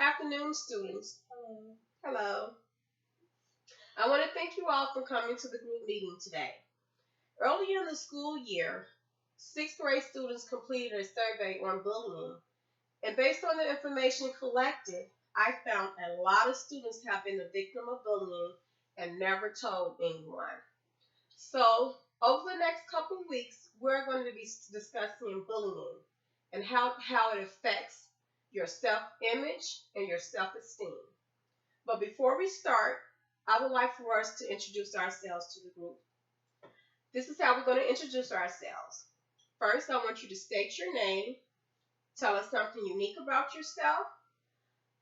Afternoon, students. Hello. Hello. I want to thank you all for coming to the group meeting today. Earlier in the school year, sixth grade students completed a survey on bullying, and based on the information collected, I found a lot of students have been the victim of bullying and never told anyone. So, over the next couple of weeks, we're going to be discussing bullying and how it affects your self image and your self esteem. But before we start, I would like for us to introduce ourselves to the group. This is how we're going to introduce ourselves. First, I want you to state your name, tell us something unique about yourself,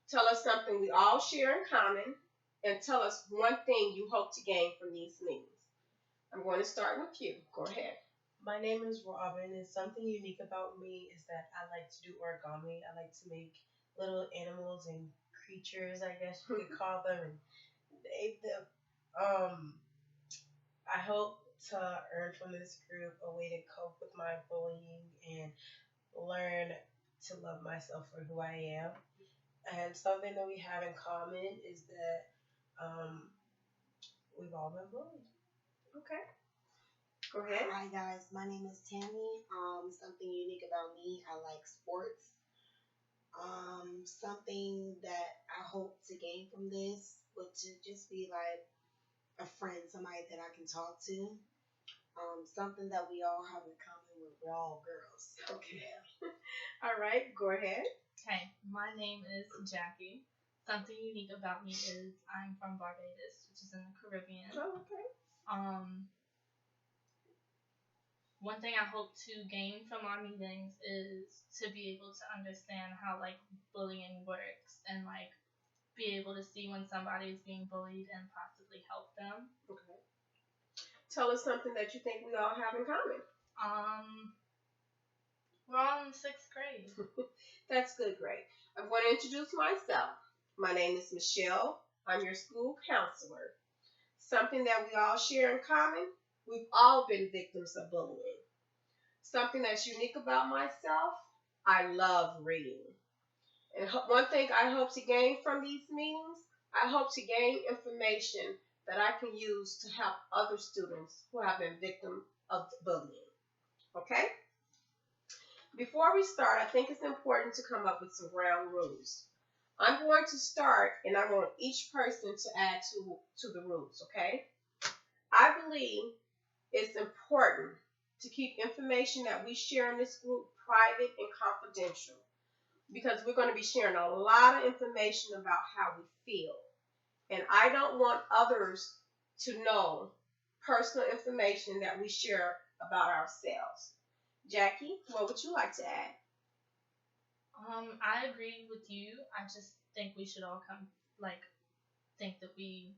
tell us something we all share in common, and tell us one thing you hope to gain from these meetings. I'm going to start with you. Go ahead. My name is Robin, and something unique about me is that I like to do origami. I like to make little animals and creatures, I guess you could call them, and name them. Um, I hope to earn from this group a way to cope with my bullying and learn to love myself for who I am. And something that we have in common is that um, we've all been bullied. Okay. Go ahead. Hi guys, my name is Tammy. Something unique about me, I like sports. Something that I hope to gain from this would to just be like a friend, somebody that I can talk to. Something that we all have in common with we're all girls. Okay. All right. Go ahead. Hey, my name is Jackie. Something unique about me is I'm from Barbados, which is in the Caribbean. Oh, okay. Um, One thing I hope to gain from our meetings is to be able to understand how like bullying works and like be able to see when somebody is being bullied and possibly help them. Okay. Tell us something that you think we all have in common. Um, we're all in sixth grade. That's good, great. I'm going to introduce myself. My name is Michelle. I'm your school counselor. Something that we all share in common, we've all been victims of bullying. Something that's unique about myself, I love reading. And one thing I hope to gain from these meetings, I hope to gain information that I can use to help other students who have been victims of bullying. Okay? Before we start, I think it's important to come up with some ground rules. I'm going to start, and I want each person to add to the rules, okay? I believe it's important to keep information that we share in this group private and confidential because we're going to be sharing a lot of information about how we feel. And I don't want others to know personal information that we share about ourselves. Jackie, what would you like to add? I agree with you. I just think we should all come like think that we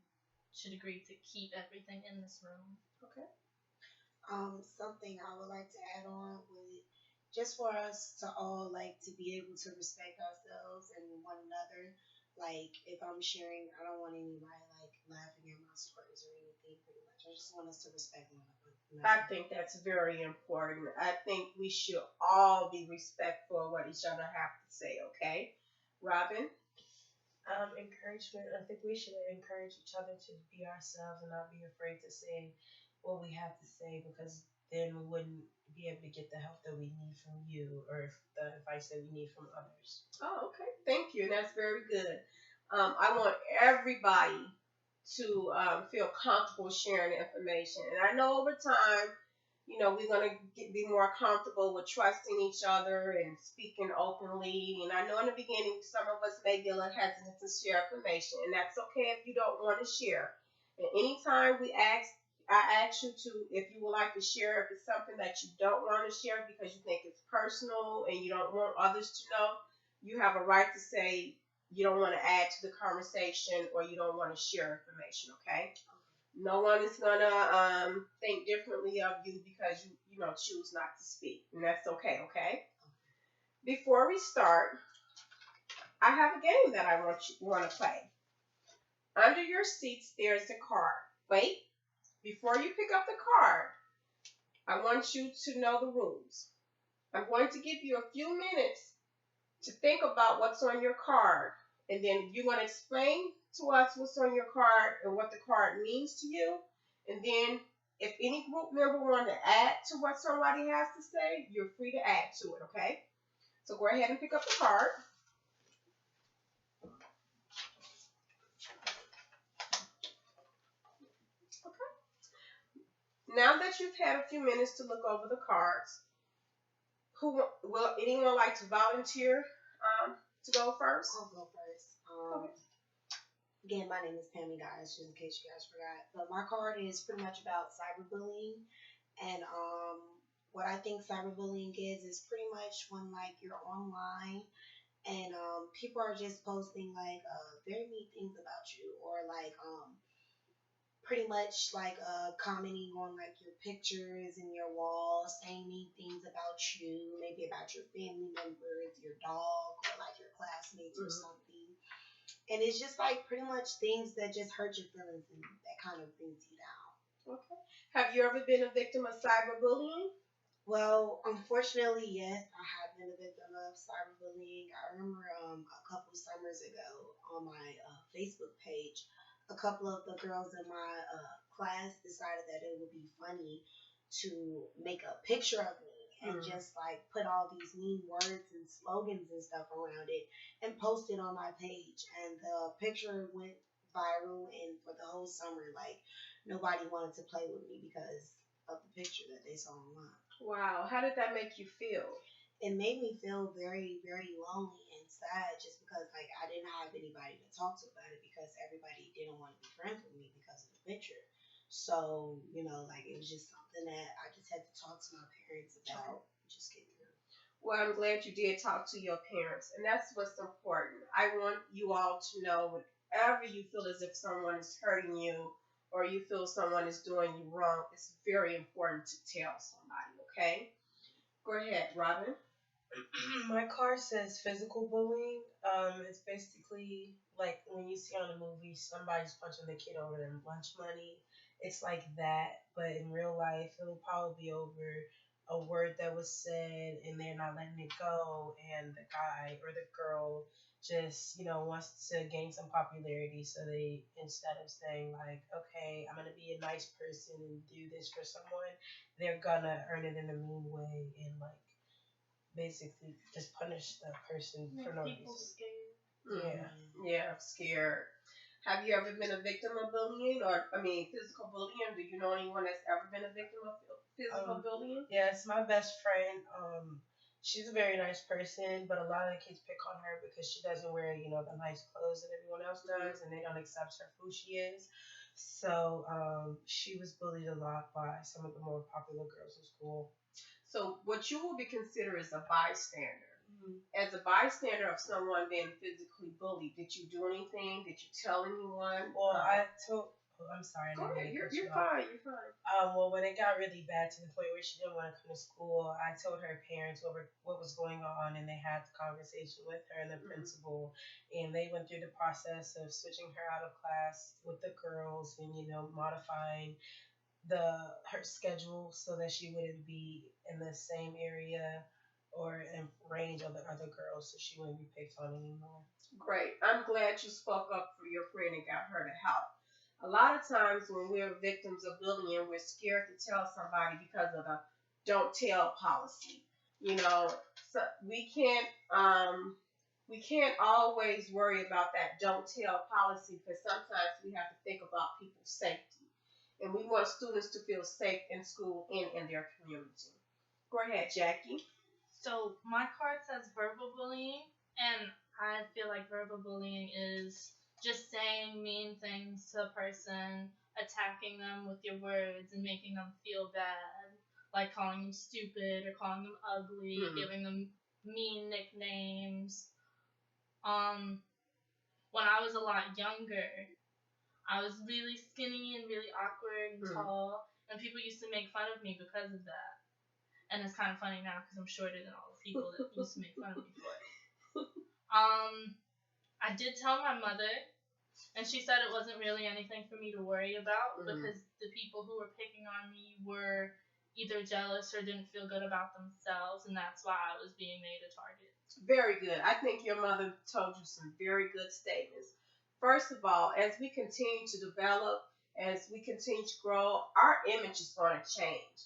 should agree to keep everything in this room. Okay. Something I would like to add on would just for us to all like to be able to respect ourselves and one another. Like if I'm sharing, I don't want anybody like laughing at my stories or anything. Pretty much, I just want us to respect one I another. think that's very important. I think we should all be respectful of what each other have to say, okay? Robin? Encouragement. I think we should encourage each other to be ourselves and not be afraid to say what we have to say because then we wouldn't be able to get the help that we need from you or the advice that we need from others. Oh, okay. Thank you. That's very good. I want everybody to feel comfortable sharing information. And I know over time, we're going to be more comfortable with trusting each other and speaking openly. And I know in the beginning, some of us may be a little hesitant to share information, and that's okay if you don't want to share. And anytime I ask you to, if you would like to share, if it's something that you don't want to share because you think it's personal and you don't want others to know, you have a right to say you don't want to add to the conversation or you don't want to share information, okay? No one is gonna think differently of you because you choose not to speak, and that's okay. Okay. Before we start, I have a game that I want to play. Under your seats, there's a card. Wait, before you pick up the card, I want you to know the rules. I'm going to give you a few minutes to think about what's on your card And then you're going to explain to us what's on your card and what the card means to you. And then if any group member want to add to what somebody has to say, you're free to add to it, okay? So go ahead and pick up the card. Now that you've had a few minutes to look over the cards, who will anyone like to volunteer to go first? I'll go first. Again, my name is Pammy, guys, just in case you guys forgot. But my card is pretty much about cyberbullying, and what I think cyberbullying is pretty much when like you're online and people are just posting like very mean things about you, or like pretty much like commenting on like your pictures and your wall, saying mean things about you, maybe about your family members, your dog, or like your classmates or something. And it's just like pretty much things that just hurt your feelings and that kind of brings you down. Okay. Have you ever been a victim of cyberbullying? Well, unfortunately, yes, I have been a victim of cyberbullying. I remember a couple summers ago on my Facebook page, a couple of the girls in my class decided that it would be funny to make a picture of me and just like put all these mean words and slogans and stuff around it and post it on my page. And the picture went viral, and for the whole summer, like nobody wanted to play with me because of the picture that they saw online. Wow. How did that make you feel? It made me feel very, very lonely and sad, just because like I didn't have anybody to talk to about it, because everybody didn't want to be friends with me because of the picture. So, like it was just something that I just had to talk to my parents about, just getting through. Well, I'm glad you did talk to your parents, and that's what's important. I want you all to know, whenever you feel as if someone is hurting you or you feel someone is doing you wrong, it's very important to tell somebody, okay? Go ahead, Robin. My card says physical bullying. It's basically like when you see on a movie somebody's punching the kid over their lunch money. It's like that, but in real life, it'll probably be over a word that was said and they're not letting it go, and the guy or the girl just wants to gain some popularity, so they, instead of saying like, okay, I'm gonna be a nice person and do this for someone, they're gonna earn it in a mean way and like basically just punish the person for no Make people reason. scared. Yeah. Yeah, I'm scared. Have you ever been a victim of bullying, or physical bullying? Do you know anyone that's ever been a victim of physical bullying? Yes, my best friend. She's a very nice person, but a lot of the kids pick on her because she doesn't wear, the nice clothes that everyone else does, and they don't accept her for who she is. So, she was bullied a lot by some of the more popular girls in school. So what you will be considered as a bystander. Mm-hmm. As a bystander of someone being physically bullied, did you do anything? Did you tell anyone? Well, I told. Oh, I'm sorry. Go ahead. You're off. fine. You're fine. Well, when it got really bad to the point where she didn't want to come to school, I told her parents what was going on, and they had the conversation with her and the principal, and they went through the process of switching her out of class with the girls and modifying her schedule so that she wouldn't be in the same area or in range of the other girls, so she wouldn't be picked on anymore. Great. I'm glad you spoke up for your friend and got her to help. A lot of times when we're victims of bullying, we're scared to tell somebody because of the don't tell policy. So we can't always worry about that don't tell policy, because sometimes we have to think about people's safety. And we want students to feel safe in school and in their community. Go ahead, Jackie. So my card says verbal bullying, and I feel like verbal bullying is just saying mean things to a person, attacking them with your words and making them feel bad, like calling them stupid or calling them ugly, giving them mean nicknames. When I was a lot younger, I was really skinny and really awkward and tall, and people used to make fun of me because of that. And it's kind of funny now because I'm shorter than all the people that used to make fun of me for it. I did tell my mother, and she said it wasn't really anything for me to worry about, because the people who were picking on me were either jealous or didn't feel good about themselves, and that's why I was being made a target. Very good. I think your mother told you some very good statements. First of all, as we continue to develop, as we continue to grow, our image is going to change.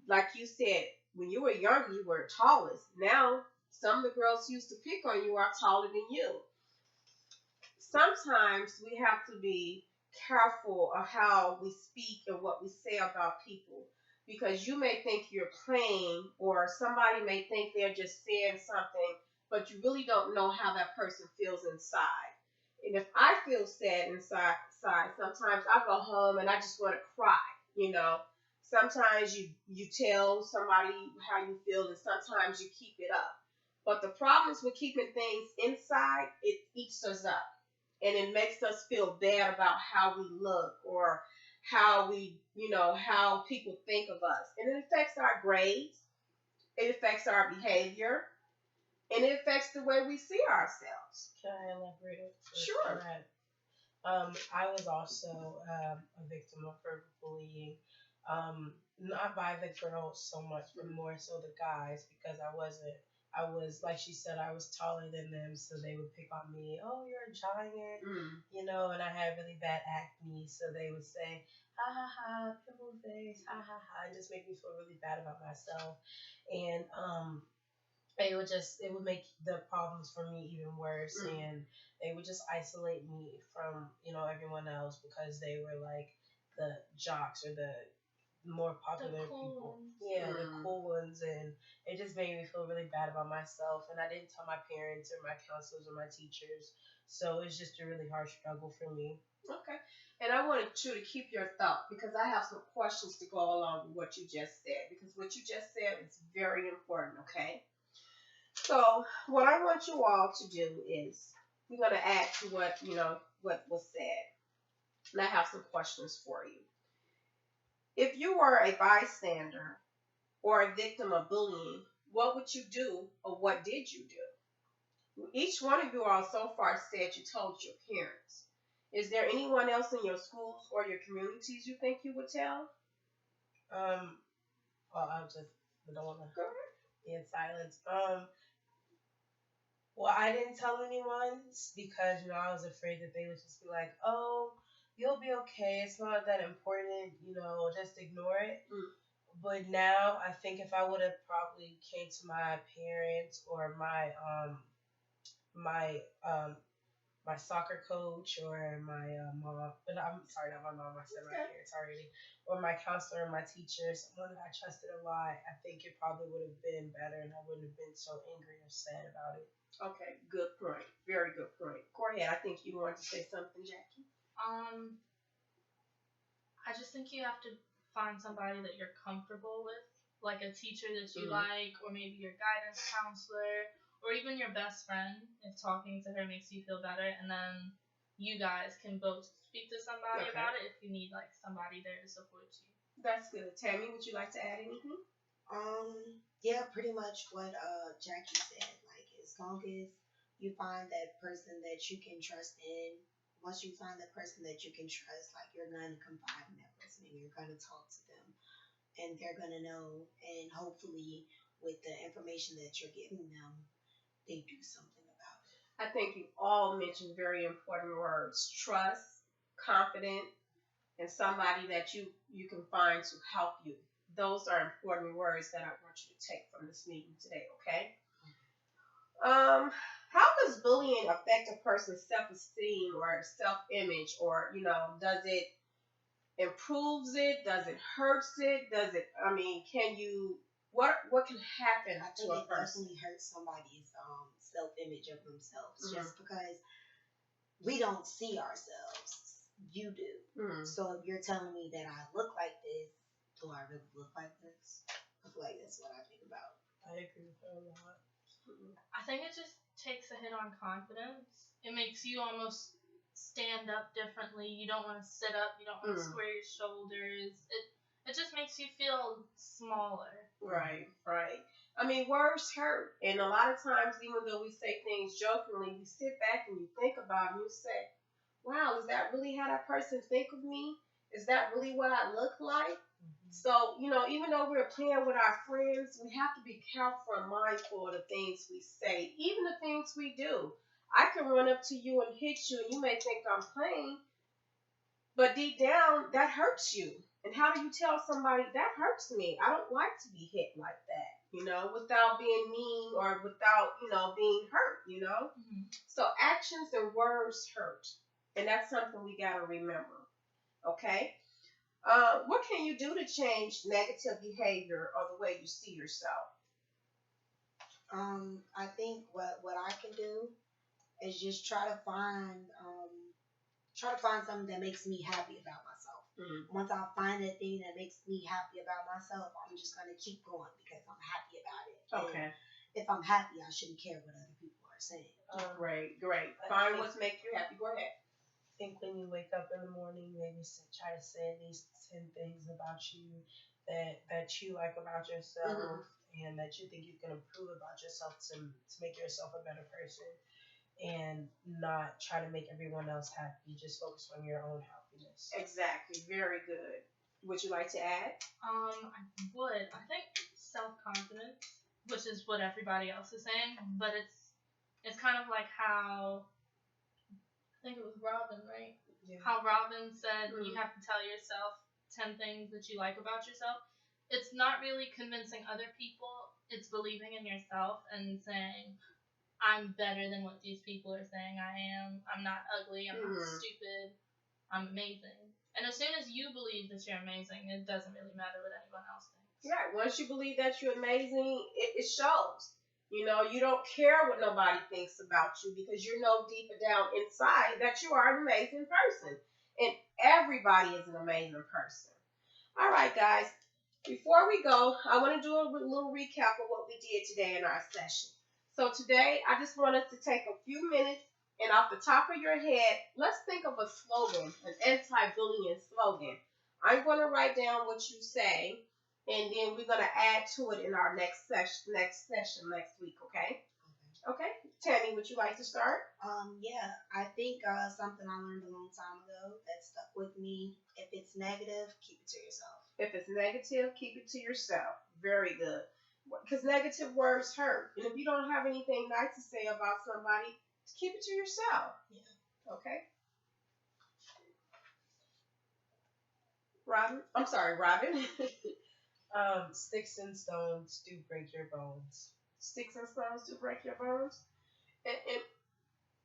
Like you said, when you were younger, you were tallest. Now, some of the girls who used to pick on you are taller than you. Sometimes we have to be careful of how we speak and what we say about people because you may think you're playing or somebody may think they're just saying something, but you really don't know how that person feels inside. And if I feel sad inside, sometimes I go home and I just want to cry, you know. Sometimes you tell somebody how you feel and sometimes you keep it up. But the problems with keeping things inside, it eats us up and it makes us feel bad about how we look or how we, how people think of us. And it affects our grades, it affects our behavior, and it affects the way we see ourselves. Can I elaborate Sure. on that? I was also a victim of verbal bullying. Not by the girls so much, but more so the guys because I wasn't. I was like she said, I was taller than them, so they would pick on me. Oh, you're a giant, Mm. and I had really bad acne, so they would say, ha ha ha, pimple face, ha ha ha, and just make me feel really bad about myself. And it would make the problems for me even worse, Mm. and they would just isolate me from everyone else because they were like the jocks or the more popular The cool people. ones. Yeah, the Mm. cool ones, and it just made me feel really bad about myself. And I didn't tell my parents or my counselors or my teachers, so it's just a really hard struggle for me. Okay. And I wanted you to keep your thought because I have some questions to go along with what you just said because what you just said is very important, okay? So, what I want you all to do is we're going to add to what was said. And I have some questions for you. If you were a bystander or a victim of bullying, what would you do or what did you do? Each one of you all so far said you told your parents. Is there anyone else in your schools or your communities you think you would tell? Um, well, I don't want to Go ahead. be in silence. Well, I didn't tell anyone because I was afraid that they would just be like, "Oh, you'll be okay. It's not that important. Just ignore it." Mm. But now I think if I would have probably came to my parents or my my soccer coach or my mom, but I'm sorry, not my mom. I said my Okay. parents already, or my counselor, my teacher, someone that I trusted a lot. I think it probably would have been better, and I wouldn't have been so angry or sad about it. Okay, good point. Very good point. Go ahead. I think you wanted to say something, Jackie. Um, I just think you have to find somebody that you're comfortable with, like a teacher that you Mhm. like, or maybe your guidance counselor, or even your best friend if talking to her makes you feel better. And then you guys can both speak to somebody Okay. about it if you need like somebody there to support you. That's good. Tammy, would you like to add anything? Yeah, pretty much what Jackie said. Like, as long as you find that person that you can trust in, once you find that person that you can trust, like you're gonna confide in that person and you're gonna talk to them, and they're gonna know, and hopefully, with the information that you're giving them, they do something about it. I think you all mentioned very important words: trust, confident, and somebody that you can find to help you. Those are important words that I want you to take from this meeting today. Okay. How does bullying affect a person's self-esteem or self-image, or does it improves it? Does it hurts it? Does it? I mean, can you? What can happen I to think a it person? definitely hurts somebody's self image of themselves Mhm. just because we don't see ourselves. You do. Mm. So if you're telling me that I look like this, do I really look like this? I feel like that's what I think about. I agree with her a lot. I think it just takes a hit on confidence. It makes you almost stand up differently. You don't want to sit up. You don't want to Mm. square your shoulders. It just makes you feel smaller. Right, right. I mean, words hurt, and a lot of times, even though we say things jokingly, you sit back and you think about it, and you say, "Wow, is that really how that person think of me? Is that really what I look like?" So, even though we're playing with our friends, we have to be careful and mindful of the things we say, even the things we do. I can run up to you and hit you, and you may think I'm playing, but deep down, that hurts you. And how do you tell somebody that hurts me? I don't like to be hit like that, without being mean or without, being hurt. Mhm. So actions and words hurt. And that's something we got to remember. Okay? What can you do to change negative behavior or the way you see yourself? I think what I can do is just try to find something that makes me happy about myself. Mm-hmm. Once I find that thing that makes me happy about myself, I'm just gonna keep going because I'm happy about it. Okay. And if I'm happy, I shouldn't care what other people are saying. Great. I Find think- what's make you happy. Go ahead. I think when you wake up in the morning, maybe try to say at least 10 things about you that you like about yourself and that you think you can improve about yourself to make yourself a better person and not try to make everyone else happy. Just focus on your own happiness. Exactly. Very good. Would you like to add? I would. I think self-confidence, which is what everybody else is saying, but it's kind of like how I think it was Robin, right? Yeah. How Robin said you Mm. have to tell yourself 10 things that you like about yourself. It's not really convincing other people, it's believing in yourself and saying, I'm better than what these people are saying I am. I'm not ugly, I'm not stupid, I'm amazing. And as soon as you believe that you're amazing, it doesn't really matter what anyone else thinks. Yeah. Once you believe that you're amazing, it shows. You don't care what nobody thinks about you because you know deeper down inside that you are an amazing person. And everybody is an amazing person. All right, guys. Before we go, I want to do a little recap of what we did today in our session. So today, I just want us to take a few minutes and off the top of your head, let's think of a slogan, an anti-bullying slogan. I'm going to write down what you say, and then we're going to add to it in our next session next week, okay? Okay. Tammy, would you like to start? Yeah, I think something I learned a long time ago that stuck with me. If it's negative, keep it to yourself. If it's negative, keep it to yourself. Very good. Because negative words hurt. And if you don't have anything nice to say about somebody, keep it to yourself. Yeah. Okay? Robin. Sticks and stones do break your bones. Sticks and stones to break your bones. And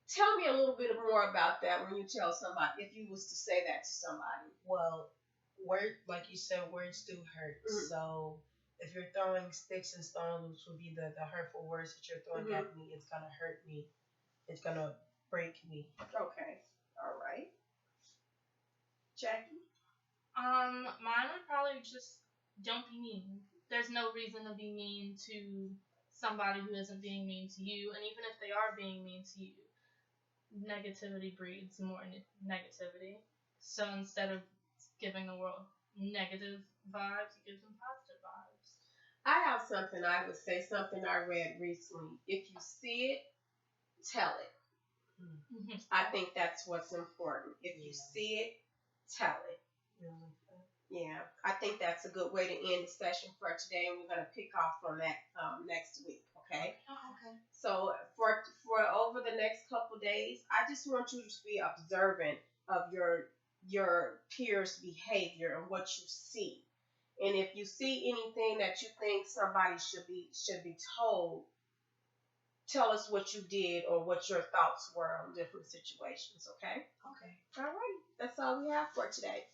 tell me a little bit more about that when you tell somebody, if you was to say that to somebody. Well, like you said, words do hurt. So if you're throwing sticks and stones, which would be the hurtful words that you're throwing at me, it's gonna hurt me. It's gonna break me. Okay. All right. Jackie? Mine would probably just don't be mean. There's no reason to be mean to somebody who isn't being mean to you, and even if they are being mean to you, negativity breeds more negativity. So instead of giving the world negative vibes, you give them positive vibes. I have something I would say, something I read recently. If you see it, tell it. I think that's what's important. If you see it, tell it. Yeah, I think that's a good way to end the session for today, and we're going to pick off from that next week, okay? Okay. So for over the next couple days, I just want you to be observant of your peers' behavior and what you see. And if you see anything that you think somebody should be told, tell us what you did or what your thoughts were on different situations, okay? Okay. All right. That's all we have for today.